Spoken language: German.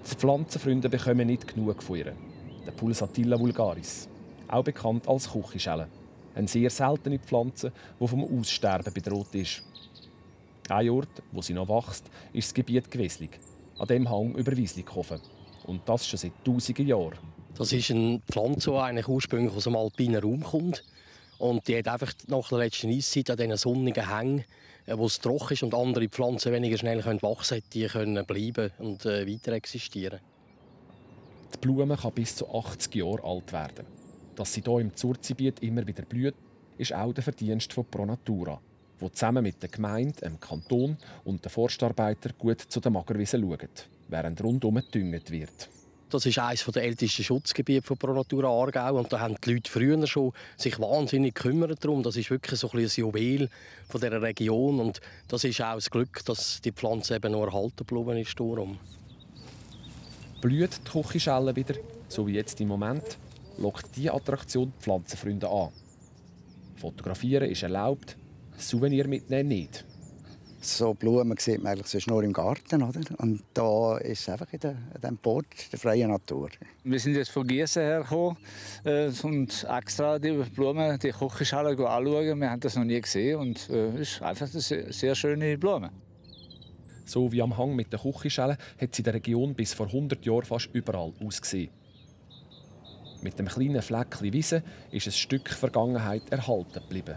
Die Pflanzenfreunde bekommen nicht genug von ihr. Der Pulsatilla vulgaris, auch bekannt als Küchenschelle. Eine sehr seltene Pflanze, die vom Aussterben bedroht ist. Ein Ort, wo sie noch wächst, ist das Gebiet Geweslig, an dem Hang über Wieslikhofen. Und das schon seit tausenden Jahren. Das ist eine Pflanze, die eigentlich ursprünglich aus dem alpinen Raum kommt. Und die hat einfach nach der letzten Eiszeit an diesen sonnigen Hängen, wo es trocken ist und andere Pflanzen weniger schnell wachsen können, die können bleiben und weiter existieren. Die Blume kann bis zu 80 Jahre alt werden. Dass sie hier im Zurzigebiet immer wieder blüht, ist auch der Verdienst von Pro Natura, wo zusammen mit der Gemeinde, dem Kanton und den Forstarbeitern gut zu den Magerwiesen schauen, während rundum gedüngt wird. Das ist eines der ältesten Schutzgebiete von Pro Natura Aargau und da haben die Leute früher schon sich wahnsinnig gekümmert darum. Das ist wirklich so ein Juwel von dieser Region und das ist auch das Glück, dass die Pflanze eben noch erhalten geblieben ist. Darum. Blüht die Küchenschelle wieder, so wie jetzt im Moment, lockt diese Attraktion die Pflanzenfreunde an. Fotografieren ist erlaubt, Souvenir mitnehmen nicht. So Blumen sieht man eigentlich sonst nur im Garten, oder? Und da ist es einfach in diesem Port der freien Natur. Wir sind jetzt von Gießen hergekommen und extra die Blumen, die Küchenschale anschauen. Wir haben das noch nie gesehen und es ist einfach eine sehr schöne Blume. So wie am Hang mit der Küchenschelle hat sie in der Region bis vor 100 Jahren fast überall ausgesehen. Mit dem kleinen Fleckchen Wiese ist ein Stück Vergangenheit erhalten geblieben.